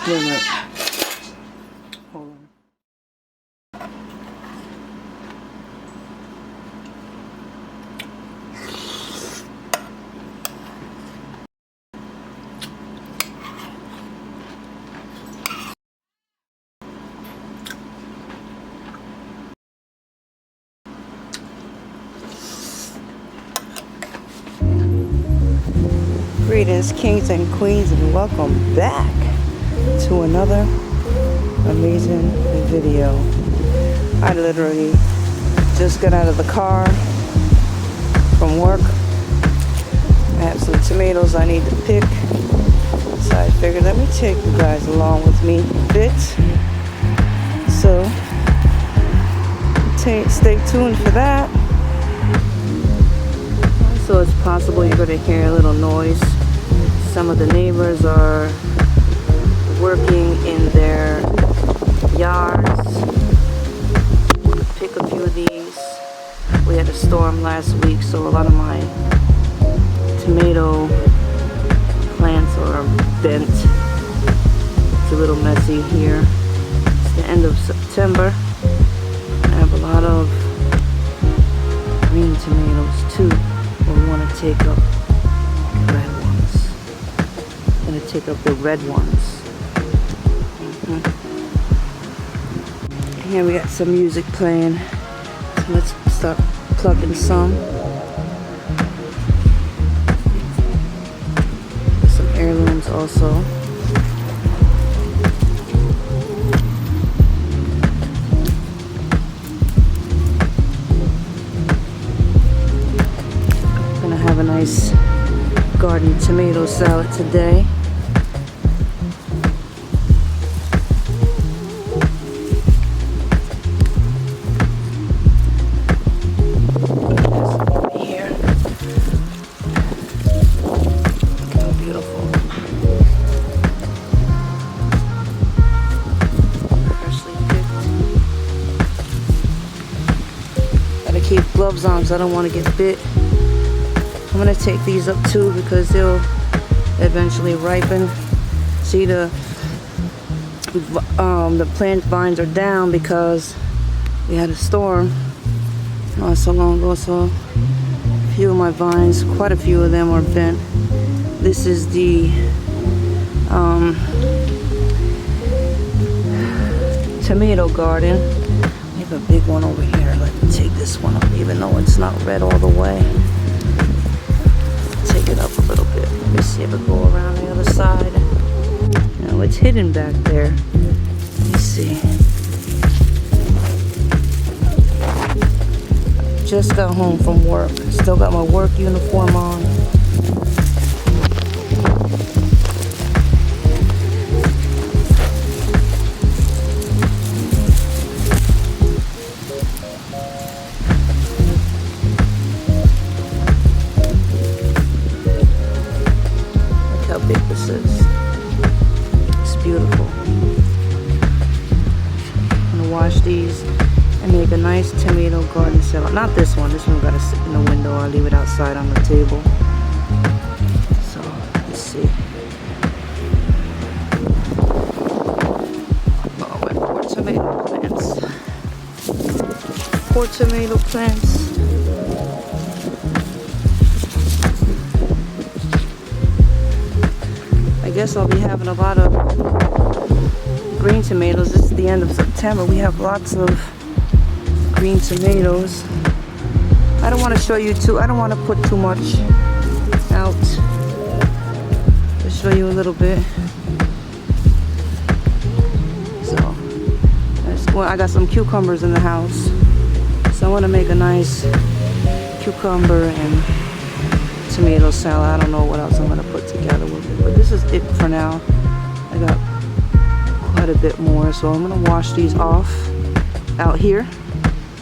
Disclaimer. Hold on. Greetings, kings and queens, and welcome back to another amazing video. I literally just got out of the car from work. I have some tomatoes I need to pick, so I figured let me take you guys along with me a bit. So stay tuned for that. So it's possible you're going to hear a little noise. Some of the neighbors are working in their yards. Pick a few of these. We had a storm last week, so a lot of my tomato plants are bent. It's a little messy here. It's the end of September. I have a lot of green tomatoes too. We want to take up the red ones. I'm going to take up the red ones. Here we got some music playing. So let's start plucking some. Some heirlooms also. Have a nice garden tomato salad today. Here. Look how beautiful. Freshly picked. Gotta keep gloves on because I don't want to get bit. I'm going to take these up too because they'll eventually ripen. See, the plant vines are down because we had a storm not so long ago, so a few of my vines, quite a few of them are bent. This is the tomato garden. I have a big one over here. Let me take this one up even though it's not red all the way. Take it up a little bit. Let me see if I go around the other side. No, it's hidden back there. Let me see. Just got home from work. Still got my work uniform on. This is. It's beautiful. I'm gonna wash these and make a nice tomato garden salad. Not this one. This one gotta sit in the window. I'll leave it outside on the table. So let's see. Oh, my poor tomato plants. Poor tomato plants. I guess I'll be having a lot of green tomatoes. This is the end of September. We have lots of green tomatoes. I don't want to show you too. I don't want to put too much out. Just show you a little bit. So I got some cucumbers in the house. So I want to make a nice cucumber and tomato salad. I don't know what else I'm going to put together with it, but this is it for now. I got quite a bit more, so I'm going to wash these off out here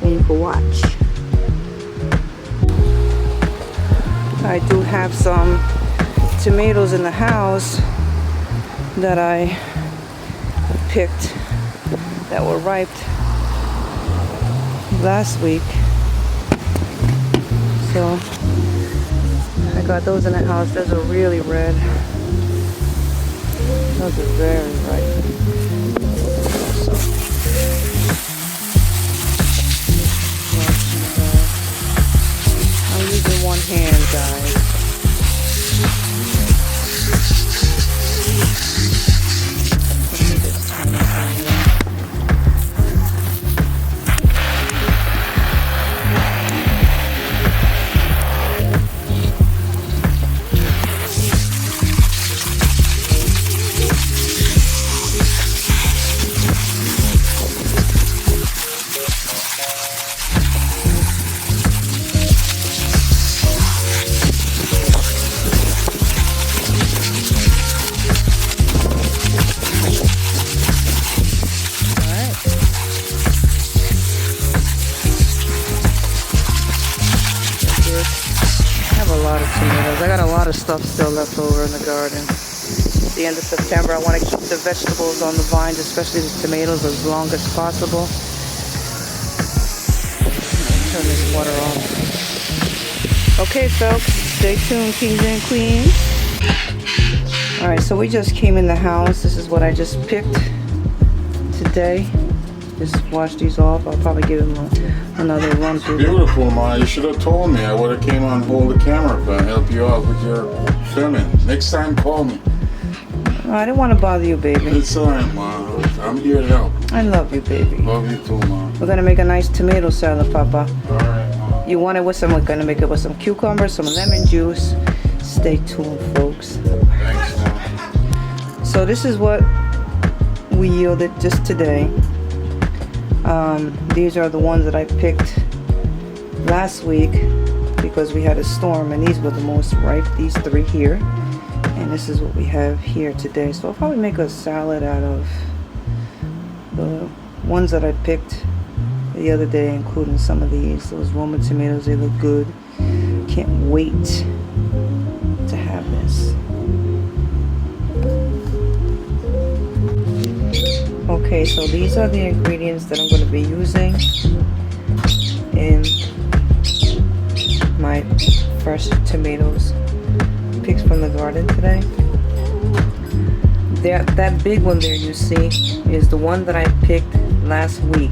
and you can watch. I do have some tomatoes in the house that I picked that were ripe last week, so I got those in the house. Those are really red. Those are very ripe. So, I'm using one hand, guys. I got a lot of stuff still left over in the garden. At the end of September, I want to keep the vegetables on the vines, especially the tomatoes, as long as possible. Turn this water off. Okay, folks, stay tuned, kings and queens. Alright, so we just came in the house. This is what I just picked today. Just wash these off. I'll probably give them another run through. Beautiful, Ma. You should have told me. I would have came on hold the camera and help you out with your filming. Next time, call me. I didn't want to bother you, baby. It's alright, Ma. I'm here to help. I love you, baby. Love you too, Ma. We're gonna make a nice tomato salad, Papa. Alright, Ma. You want it with some? We're gonna make it with some cucumbers, some lemon juice. Stay tuned, folks. Thanks, Ma. So this is what we yielded just today. These are the ones that I picked last week because we had a storm, and these were the most ripe, these three here. And this is what we have here today. So I'll probably make a salad out of the ones that I picked the other day, including some of these. Those Roma tomatoes, they look good. Can't wait to have this. Okay, so these are the ingredients that I'm going to be using in my fresh tomatoes picked from the garden today. That big one there you see is the one that I picked last week.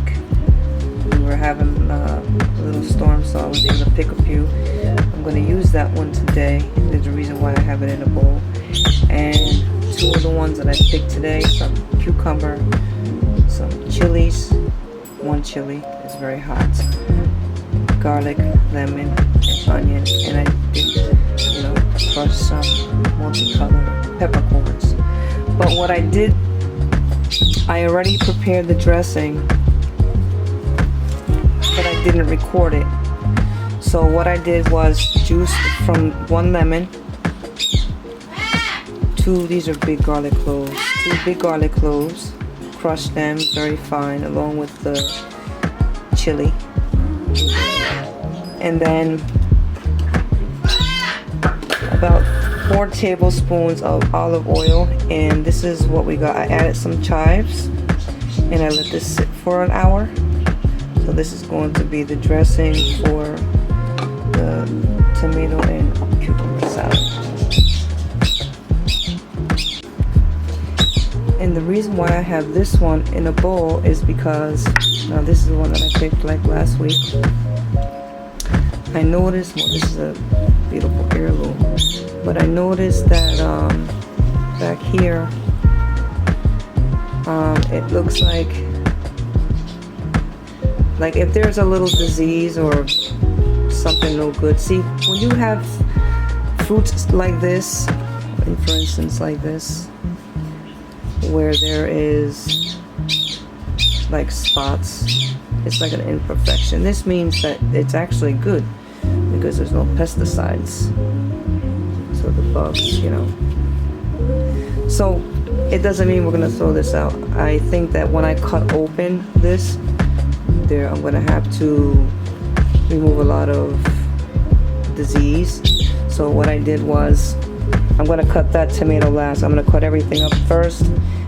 We were having a little storm, so I was able to pick a few. I'm going to use that one today. There's a reason why I have it in a bowl. And two of the ones that I picked today, some cucumber, some chilies, one chili, it's very hot, garlic, lemon, and onion, and I did, crush some multicolored peppercorns. But what I did, I already prepared the dressing, but I didn't record it. So what I did was juice from one lemon, these are big garlic cloves, 2 big garlic cloves, crush them very fine along with the chili, and then about 4 tablespoons of olive oil, and this is what we got. I added some chives and I let this sit for an hour. So this is going to be the dressing for the tomato and cucumber salad. And the reason why I have this one in a bowl is because, now this is the one that I picked like last week. I noticed, well, this is a beautiful heirloom, but I noticed that back here, it looks like if there's a little disease or something no good. See, when you have fruits like this, and for instance like this, where there is like spots, it's like an imperfection. This means that it's actually good because there's no pesticides, so the bugs, so it doesn't mean we're gonna throw this out. I think that when I cut open this there, I'm gonna have to remove a lot of disease. So what I did was, I'm gonna cut that tomato last. I'm gonna cut everything up first,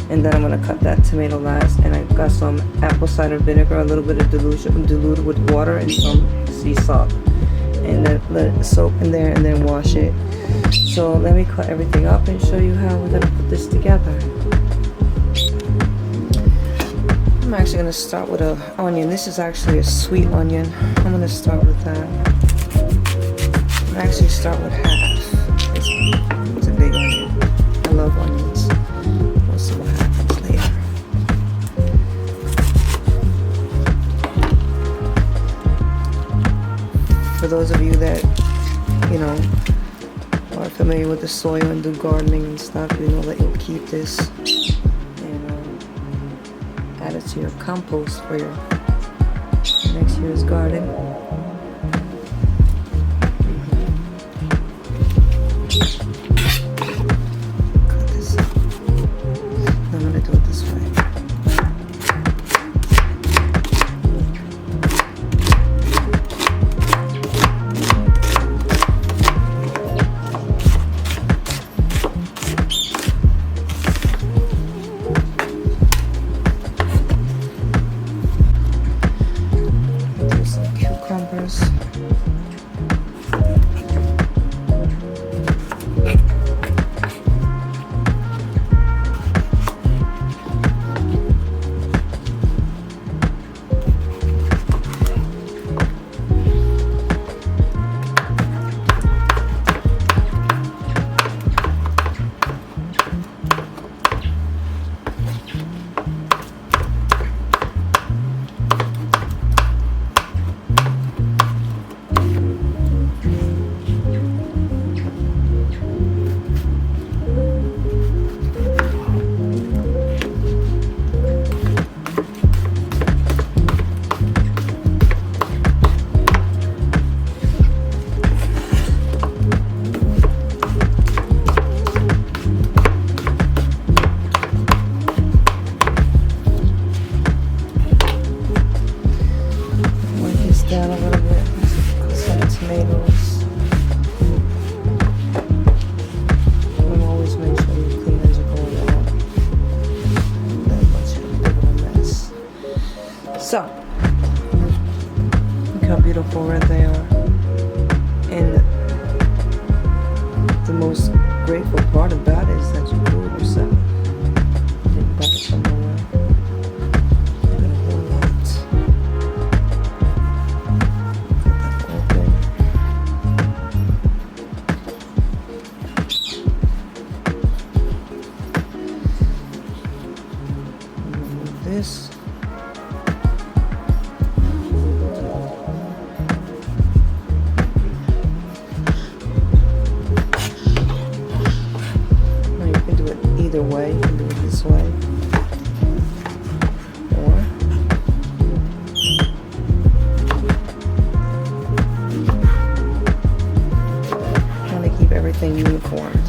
and then I'm gonna cut that tomato last. And I got some apple cider vinegar, a little bit of diluted with water, and some sea salt, and then let it soak in there and then wash it. So let me cut everything up and show you how we're gonna put this together. I'm actually going to start with an onion. This is actually a sweet onion. I'm going to start with that. I'm actually start with half. It's a big onion. I love onions. We'll see what happens later. For those of you that, you know, are familiar with the soil and do gardening and stuff, you know that you'll keep this and add it to your compost for your next year's garden. Cut this up. I'm gonna do it this way. Down a little bit. Put some tomatoes. And always make sure you clean as you go along. That much of a mess. So, look how beautiful red they are. And the most grateful part about it is that you do it yourself. You didn't buy it from nowhere. You got a whole lot. This. Now you can do it either way. You can do it this way. Or want to keep everything uniformed.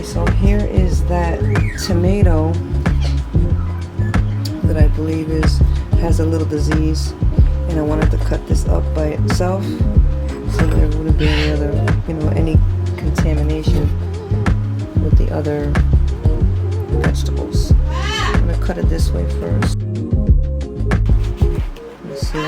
So here is that tomato that I believe has a little disease, and I wanted to cut this up by itself so there wouldn't be any other, any contamination with the other vegetables. I'm gonna cut it this way first. Let's see.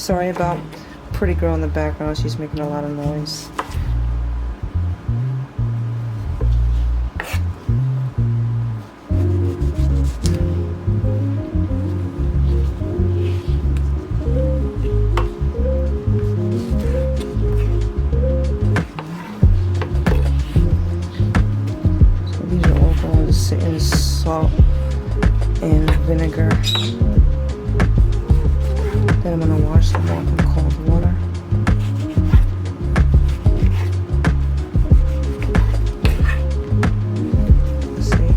Sorry about pretty girl in the background. She's making a lot of noise. So these are all going to sit in salt and vinegar. Then I'm going to wash them off in cold water. Let's see.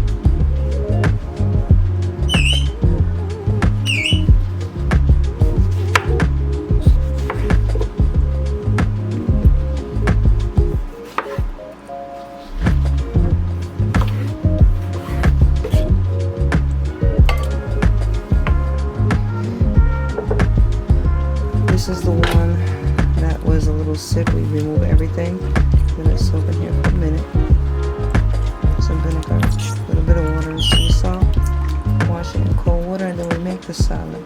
This is the one that was a little sick. We remove everything. Let it soak in here for a minute. Some vinegar, a little bit of water and sea salt. Wash it in cold water and then we make the salad.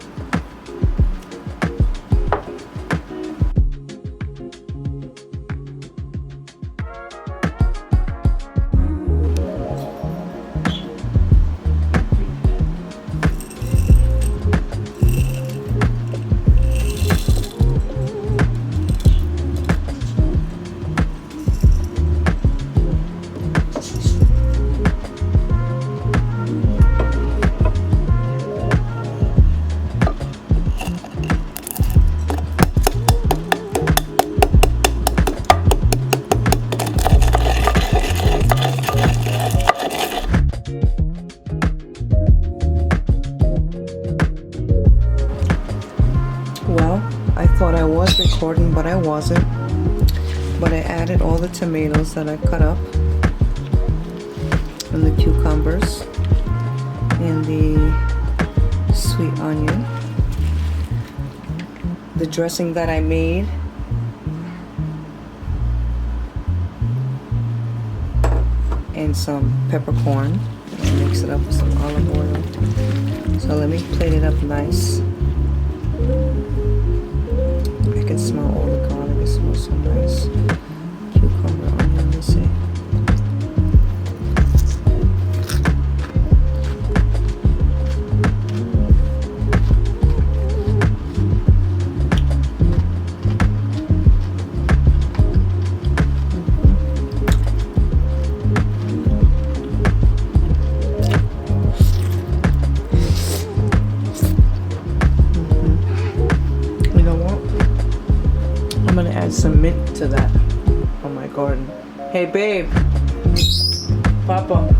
Well, I thought I was recording, but I wasn't. But I added all the tomatoes that I cut up, and the cucumbers, and the sweet onion, the dressing that I made, and some peppercorn. And mix it up with some olive oil. So let me plate it up nice. I can smell all the garlic. It smells so nice. Cucumber, onion, let's see. I'm gonna add some mint to that on my garden. Hey babe, Papa,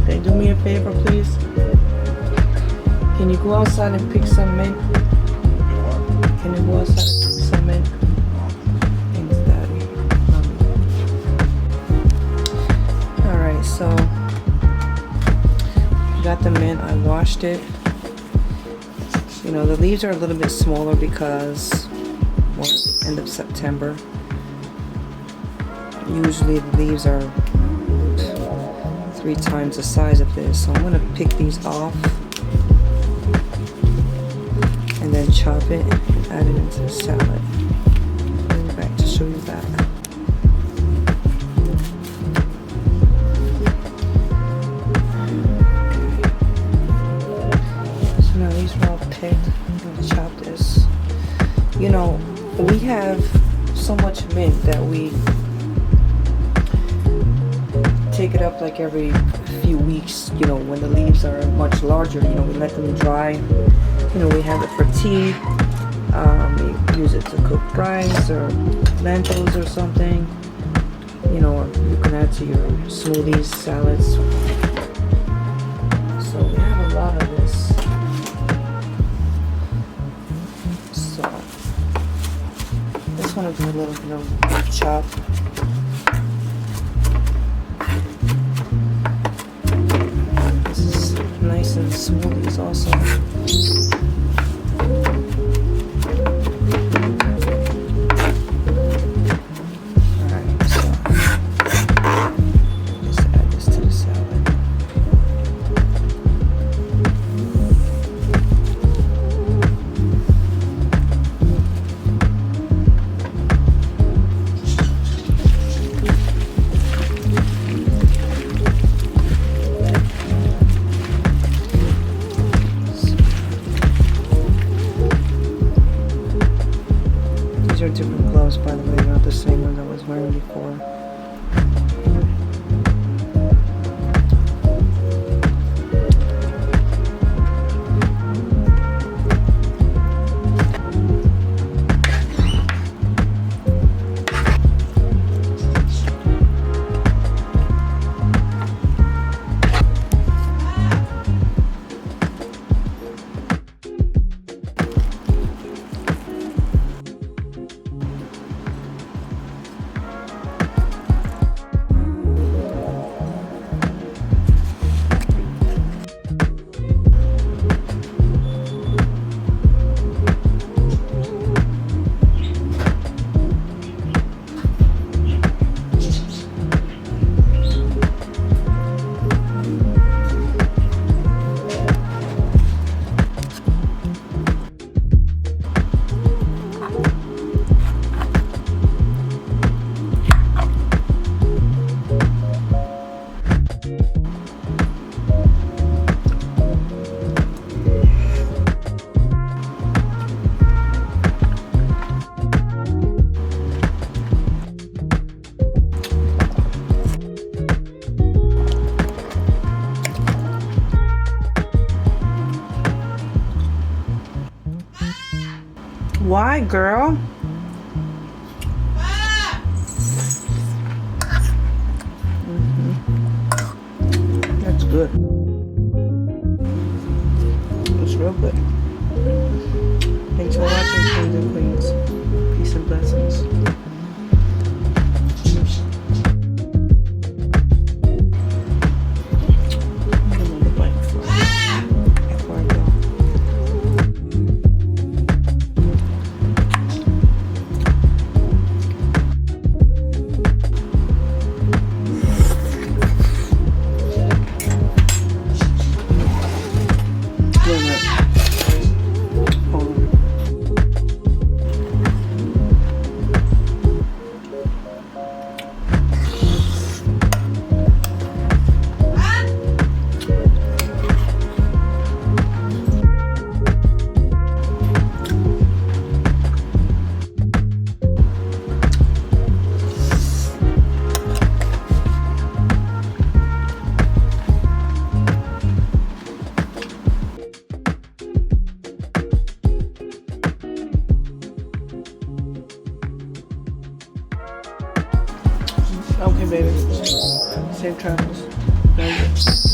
can you do me a favor please? Can you go outside and pick some mint? Can you go outside and pick some mint? Thanks, Daddy. Alright, so got the mint, I washed it. You know, the leaves are a little bit smaller because we're at the end of September. Usually the leaves are 3 times the size of this. So I'm going to pick these off and then chop it and add it into the salad. I'll be back to show you that. So now these are all picked. I'm going to chop this. You know, we have so much mint that we take it up like every few weeks, you know, when the leaves are much larger, you know, we let them dry. You know, we have it for tea, we use it to cook rice or lentils or something, you know, or you can add to your smoothies, salads. So we have a lot of this. So this one will do a little bit of chop. This is nice and smoothies also. Alright, so just add this to the salad. Why, girl? That's good. It's real good. Thanks for watching, Queens and Queens. Peace and blessings. Another bite before I go. Wait a minute. Hold on. Okay, baby. Safe travels. Love you.